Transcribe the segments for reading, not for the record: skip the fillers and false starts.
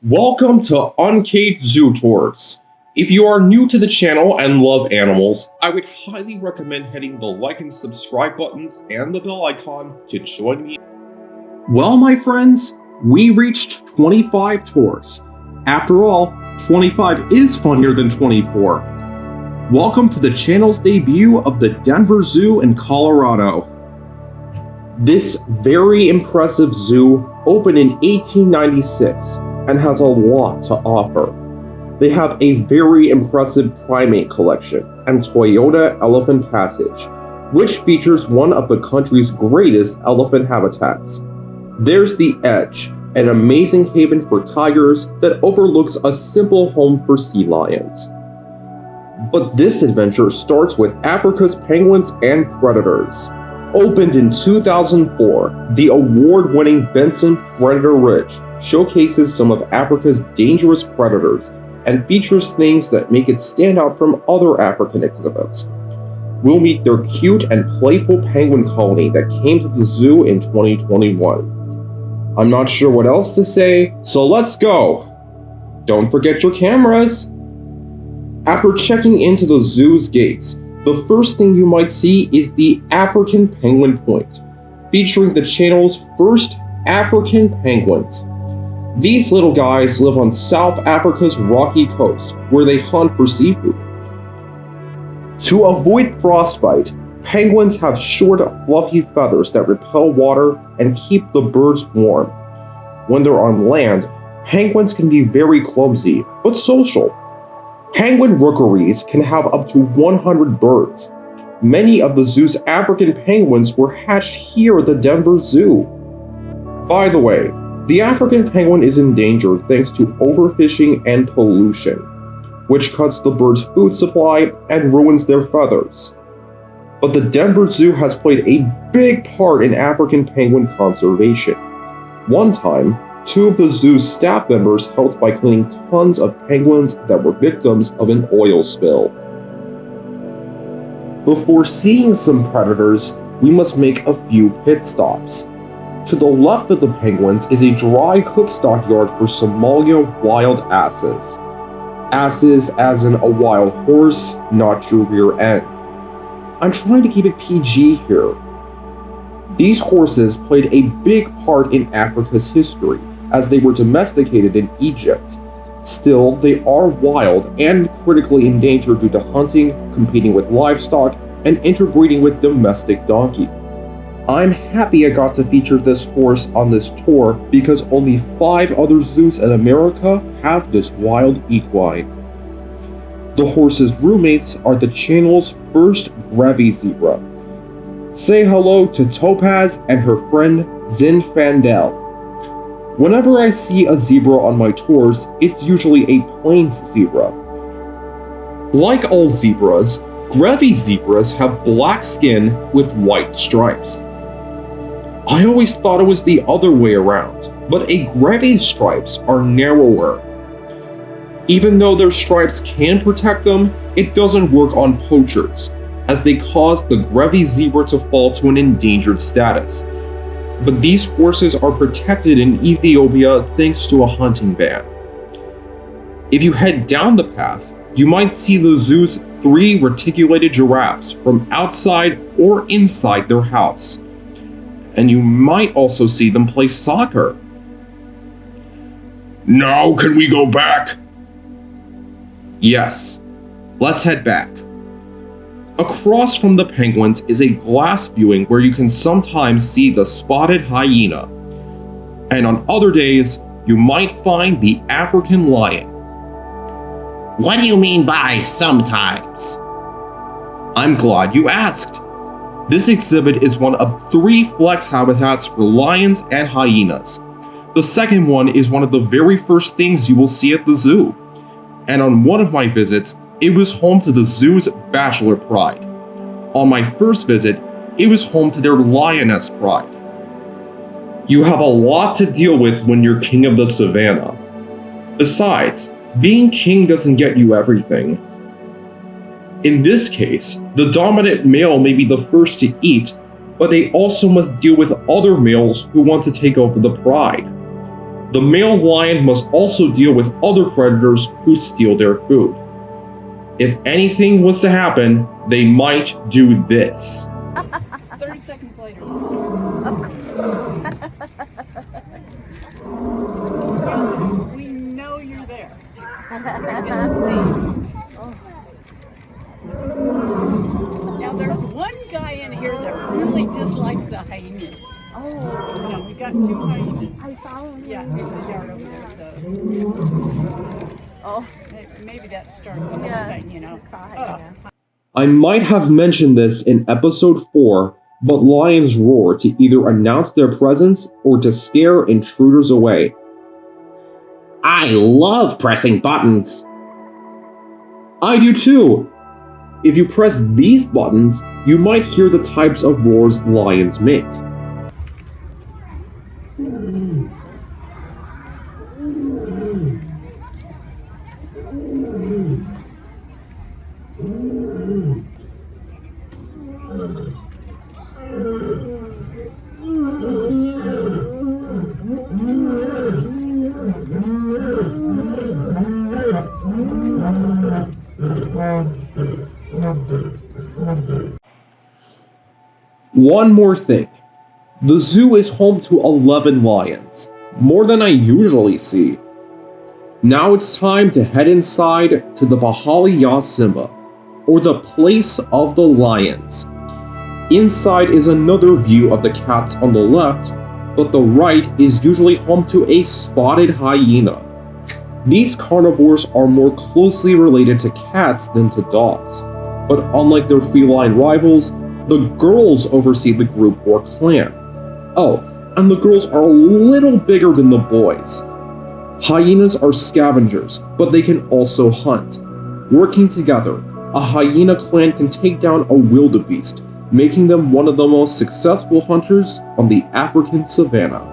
Welcome to Uncaged Zootours. If you are new to the channel and love animals, I would highly recommend hitting the like and subscribe buttons and the bell icon to join me. Well, my friends, we reached 25 tours. After all, 25 is funnier than 24. Welcome to the channel's debut of the Denver Zoo in Colorado. This very impressive zoo opened in 1896. And has a lot to offer. They have a very impressive primate collection and Toyota Elephant Passage, which features one of the country's greatest elephant habitats. There's the Edge, an amazing haven for tigers that overlooks a simple home for sea lions. But this adventure starts with Africa's penguins and predators. Opened in 2004, the award-winning Benson Predator Ridge showcases some of Africa's dangerous predators and features things that make it stand out from other African exhibits. We'll meet their cute and playful penguin colony that came to the zoo in 2021. I'm not sure what else to say, so let's go! Don't forget your cameras! After checking into the zoo's gates, the first thing you might see is the African Penguin Point, featuring the channel's first African penguins. These little guys live on South Africa's rocky coast, where they hunt for seafood. To avoid frostbite, penguins have short, fluffy feathers that repel water and keep the birds warm. When they're on land, penguins can be very clumsy, but social. Penguin rookeries can have up to 100 birds. Many of the zoo's African penguins were hatched here at the Denver Zoo. By the way, the African penguin is endangered thanks to overfishing and pollution, which cuts the bird's food supply and ruins their feathers. But the Denver Zoo has played a big part in African penguin conservation. One time, two of the zoo's staff members helped by cleaning tons of penguins that were victims of an oil spill. Before seeing some predators, we must make a few pit stops. To the left of the penguins is a dry hoof stockyard for Somalia wild asses. Asses as in a wild horse, not your rear end. I'm trying to keep it PG here. These horses played a big part in Africa's history, as they were domesticated in Egypt. Still, they are wild and critically endangered due to hunting, competing with livestock, and interbreeding with domestic donkey. I'm happy I got to feature this horse on this tour because only 5 other zoos in America have this wild equine. The horse's roommates are the channel's first Grevy zebra. Say hello to Topaz and her friend Zinfandel. Whenever I see a zebra on my tours, it's usually a plains zebra. Like all zebras, Grevy zebras have black skin with white stripes. I always thought it was the other way around, but a Grevy's stripes are narrower. Even though their stripes can protect them, it doesn't work on poachers, as they cause the Grevy zebra to fall to an endangered status. But these horses are protected in Ethiopia thanks to a hunting ban. If you head down the path, you might see the zoo's 3 reticulated giraffes from outside or inside their house. And you might also see them play soccer. Now can we go back? Yes, let's head back. Across from the penguins is a glass viewing where you can sometimes see the spotted hyena. And on other days, you might find the African lion. What do you mean by sometimes? I'm glad you asked. This exhibit is one of 3 flex habitats for lions and hyenas. The second one is one of the very first things you will see at the zoo. And on one of my visits, it was home to the zoo's bachelor pride. On my first visit, it was home to their lioness pride. You have a lot to deal with when you're king of the savannah. Besides, being king doesn't get you everything. In this case, the dominant male may be the first to eat, but they also must deal with other males who want to take over the pride. The male lion must also deal with other predators who steal their food. If anything was to happen, they might do this. 30 seconds later. We know you're there. Now there's one guy in here that really dislikes the hyenas. Oh, Yeah, we got 2 hyenas. I saw him. Yeah, in the yard over there, so Oh, maybe that started the whole Yeah. thing, you know. yeah. I might have mentioned this in episode 4, but lions roar to either announce their presence or to scare intruders away. I love pressing buttons. I do too! If you press these buttons, you might hear the types of roars lions make. One more thing. The zoo is home to 11 lions, more than I usually see. Now it's time to head inside to the Bahali Ya Simba, or the place of the lions. Inside is another view of the cats on the left, but the right is usually home to a spotted hyena. These carnivores are more closely related to cats than to dogs, but unlike their feline rivals, the girls oversee the group or clan. Oh, and the girls are a little bigger than the boys. Hyenas are scavengers, but they can also hunt. Working together, a hyena clan can take down a wildebeest, making them one of the most successful hunters on the African savanna.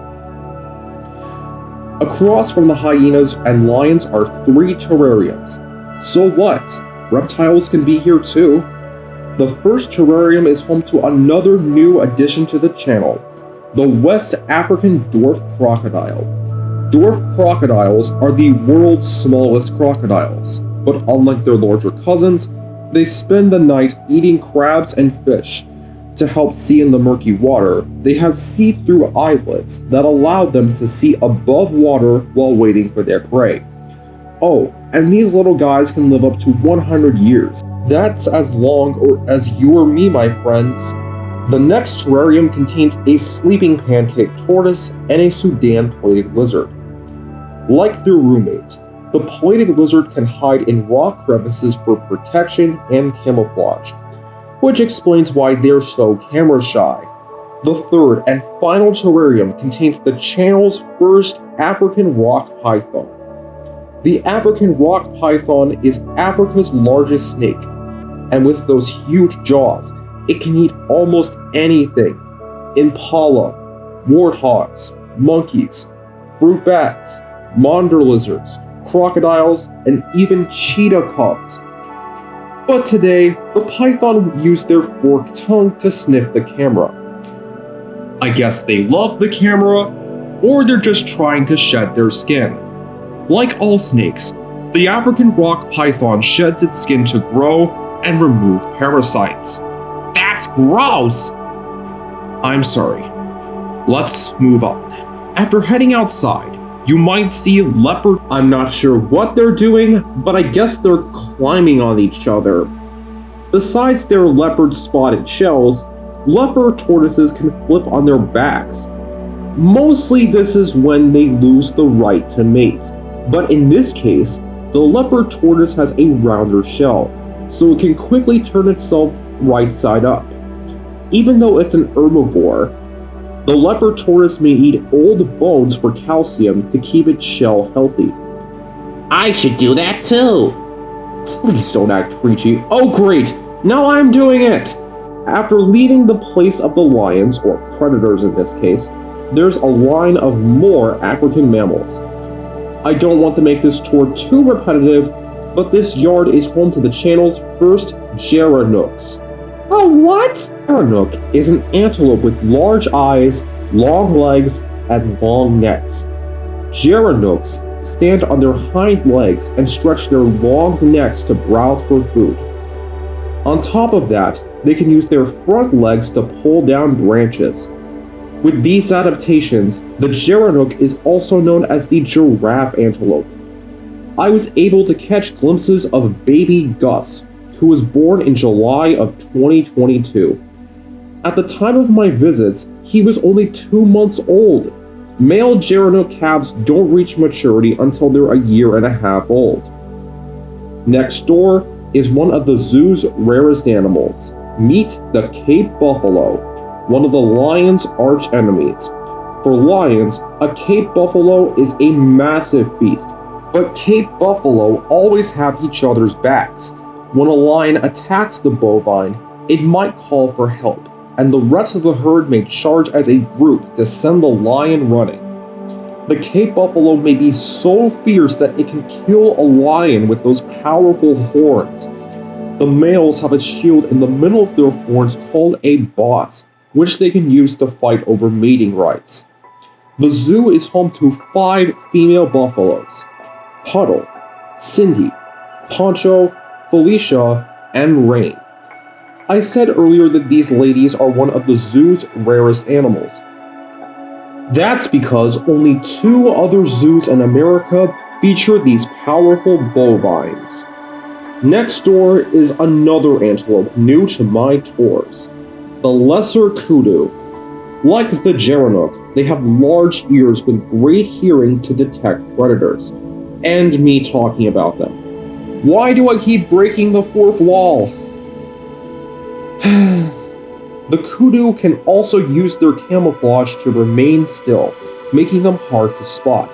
Across from the hyenas and lions are 3 terrariums. So what? Reptiles can be here too. The first terrarium is home to another new addition to the channel, the West African dwarf crocodile. Dwarf crocodiles are the world's smallest crocodiles, but unlike their larger cousins, they spend the night eating crabs and fish. To help see in the murky water, they have see-through eyelets that allow them to see above water while waiting for their prey. Oh, and these little guys can live up to 100 years. That's as long or as you or me, my friends. The next terrarium contains a sleeping pancake tortoise and a Sudan plated lizard. Like their roommates, the plated lizard can hide in rock crevices for protection and camouflage, which explains why they're so camera shy. The third and final terrarium contains the channel's first African rock python. The African rock python is Africa's largest snake, and with those huge jaws, it can eat almost anything. Impala, warthogs, monkeys, fruit bats, monitor lizards, crocodiles, and even cheetah cubs. But today, the python used their forked tongue to sniff the camera. I guess they love the camera, or they're just trying to shed their skin. Like all snakes, the African rock python sheds its skin to grow and remove parasites. That's gross! I'm sorry. Let's move on. After heading outside, you might see leopard. I'm not sure what they're doing, but I guess they're climbing on each other. Besides their leopard-spotted shells, leopard tortoises can flip on their backs. Mostly this is when they lose the right to mate, but in this case, the leopard tortoise has a rounder shell, so it can quickly turn itself right side up. Even though it's an herbivore, the leopard tortoise may eat old bones for calcium to keep its shell healthy. I should do that too. Please don't act preachy. Oh great, now I'm doing it! After leaving the place of the lions, or predators in this case, there's a line of more African mammals. I don't want to make this tour too repetitive, but this yard is home to the channel's first Gerenuks. Oh, what? Gerenuk is an antelope with large eyes, long legs, and long necks. Gerenuks stand on their hind legs and stretch their long necks to browse for food. On top of that, they can use their front legs to pull down branches. With these adaptations, the Gerenuk is also known as the giraffe antelope. I was able to catch glimpses of baby Gus, who was born in July of 2022. At the time of my visits, he was only 2 months old. Male Gerenuk calves don't reach maturity until they're a year and a half old. Next door is one of the zoo's rarest animals. Meet the capebuffalo, one of the lion's arch enemies. For lions, a capebuffalo is a massive beast, but capebuffalo always have each other's backs. When a lion attacks the bovine, it might call for help, and the rest of the herd may charge as a group to send the lion running. The capebuffalo may be so fierce that it can kill a lion with those powerful horns. The males have a shield in the middle of their horns called a boss, which they can use to fight over mating rights. The zoo is home to 5 female buffaloes: Puddle, Cindy, Poncho, Felicia, and Rain. I said earlier that these ladies are one of the zoo's rarest animals. That's because only 2 other zoos in America feature these powerful bovines. Next door is another antelope new to my tours, the lesser Kudu. Like the Gerenuk, they have large ears with great hearing to detect predators, and me talking about them. Why do I keep breaking the fourth wall? The Kudu can also use their camouflage to remain still, making them hard to spot.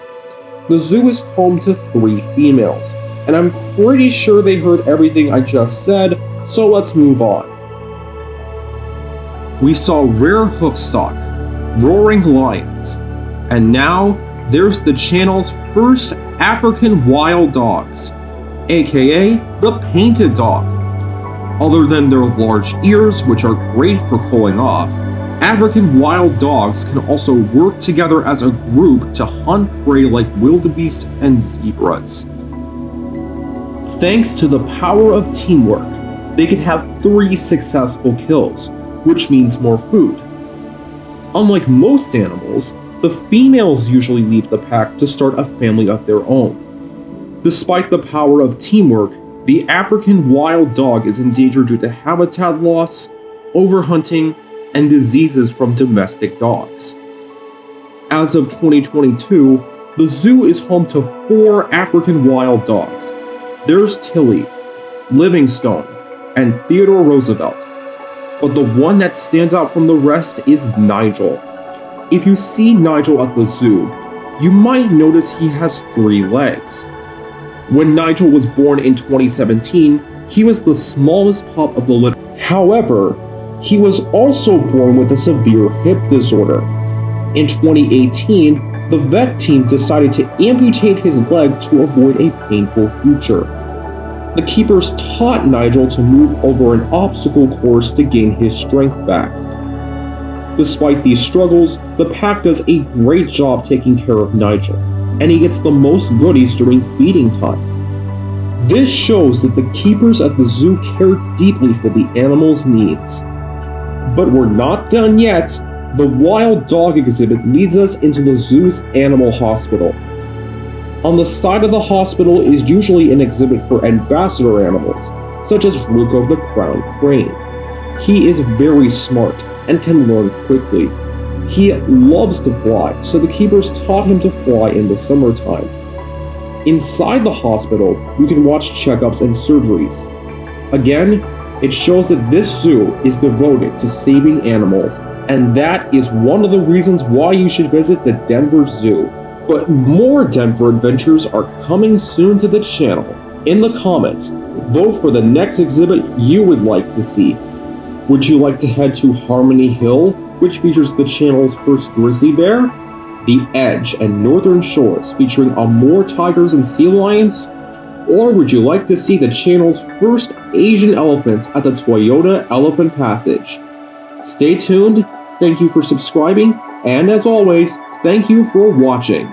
The zoo is home to 3 females, and I'm pretty sure they heard everything I just said, so let's move on. We saw rare hoofstock, roaring lions, and now there's the channel's first African wild dogs, aka the painted dog. Other than their large ears, which are great for cooling off, African wild dogs can also work together as a group to hunt prey like wildebeest and zebras. Thanks to the power of teamwork, they can have 3 successful kills, which means more food. Unlike most animals, the females usually leave the pack to start a family of their own. Despite the power of teamwork, the African wild dog is endangered due to habitat loss, overhunting, and diseases from domestic dogs. As of 2022, the zoo is home to 4 African wild dogs. There's Tilly, Livingstone, and Theodore Roosevelt. But the one that stands out from the rest is Nigel. If you see Nigel at the zoo, you might notice he has 3 legs. When Nigel was born in 2017, he was the smallest pup of the litter. However, he was also born with a severe hip disorder. In 2018, the vet team decided to amputate his leg to avoid a painful future. The keepers taught Nigel to move over an obstacle course to gain his strength back. Despite these struggles, the pack does a great job taking care of Nigel, and he gets the most goodies during feeding time. This shows that the keepers at the zoo care deeply for the animal's needs. But we're not done yet. The wild dog exhibit leads us into the zoo's animal hospital. On the side of the hospital is usually an exhibit for ambassador animals, such as Ruko the crowned crane. He is very smart and can learn quickly. He loves to fly, so the keepers taught him to fly in the summertime. Inside the hospital, you can watch checkups and surgeries. Again, it shows that this zoo is devoted to saving animals, and that is one of the reasons why you should visit the Denver Zoo. But more Denver adventures are coming soon to the channel. In the comments, vote for the next exhibit you would like to see. Would you like to head to Harmony Hill, which features the channel's first grizzly bear? The Edge and Northern Shores, featuring more tigers and sea lions? Or would you like to see the channel's first Asian elephants at the Toyota Elephant Passage? Stay tuned, thank you for subscribing, and as always, thank you for watching.